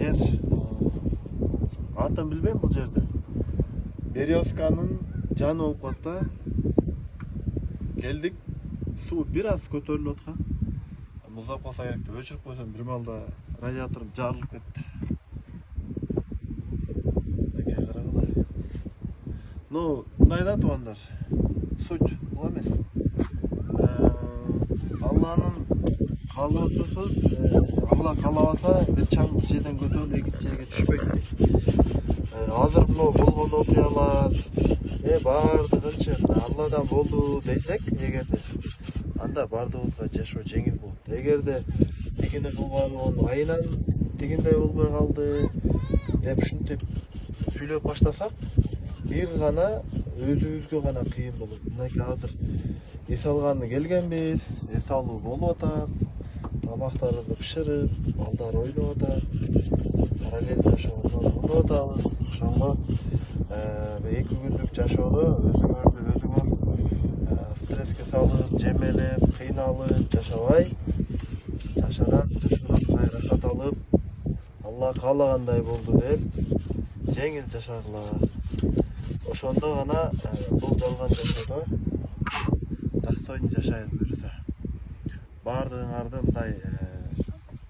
жер атын билбейм бул жерде. Березканын жаны болуп калат да. Келдик. Суу бир аз көтөрүлүп аткан. Музап калса керек деп өчүрүп койсом бир маалда радиаторум жарылып кетти. Эке карагыла. Ну, мындай да туугандар. Суть бул эмес. Алланын каалоосу, Алла каалабаса бир чаң бир жерден көтөрүлүп экинчи жерге түшпөйт. Азыр мына болгон окуялар баардыгынчы Алладан болду десек, эгерде анда баардыгыбызга жашоо жеңил болот. Эгерде тигини кылбаган айынан тигиндей болбой калды деп ушинтип сүйлөп баштасак, бир гана өзүбүзгө гана кыйын болот. Мынакей азыр эс алганы келгенбиз, эс алуу болуп атат, тамактарыбызды бышырып, балдар ойноп атат, параллельно ошого болуп атабыз. Ошондо 2 күндүк жашоодо өзүңөр стресске салып, жемелеп, кыйналып жашабай, жашоодон кайрат алып, Алла каалагандай болду деп жеңил жашагыла. Ошондо гана бул жалган жашоодо достойно жашайт буюрса. Баардыгыңарды мындай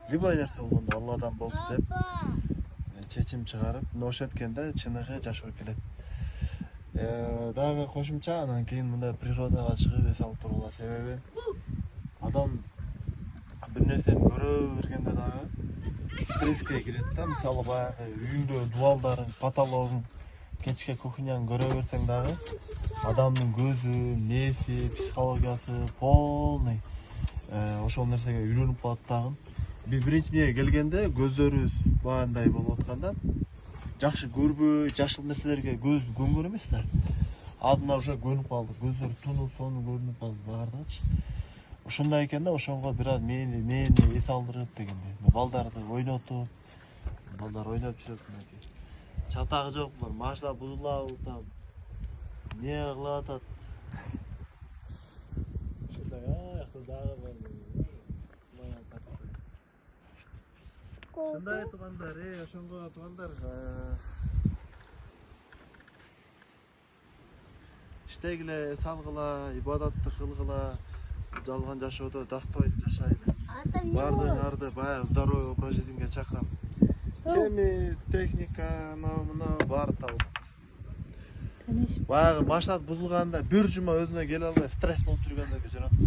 любой нерсе болгондо Алладан болду деп чечим чыгарып, ошенткенде чыныгы жашоо келет. Дагы кошумча анан кийин мындай природага чыгып эс алып тургула. Себеби адам бир нерсени көрө бергенде дагы стресске кирет да. Мисалы баягы үйүңдө дубалдарың, потологуң, кечке кухняң көрө берсең дагы адамдын көзү, мээси, психологиясы полный ошол нерсеге үйрөнүп калат дагы. Биз биринчи эмнеге келгенде көздөрүбүз баягындай болуп атканда жакшы көрбөй, жашыл нерселерге көз көнгөн эмес да. Азыр уже көнүп калды, көздөр тунуп, сону көрүнүп калды баардыгычы. Ошондой экен да, ошонго бир аз мени эс алдырып дегендей. Балдарды ойнотуп, балдар ойноп жүрөт мынакей. Чатагы жок булар, машина бузулабы там. Не кылып атат? Ушундай аякта дагы бар. Ушундай туугандар, ошонго туугандарга иштегиле, эс алгыла, ибадатты кылгыла, жалган жашоодо достойно жашайлы. Баардыгыңарды баягы здоровый образ жизньге чакырам. Темир, техника, мына баары табылат. Конечно. Баягы машинасы бузулганда бир жума өзүнө келе албай стресс болуп жүргөндөргө жаратат.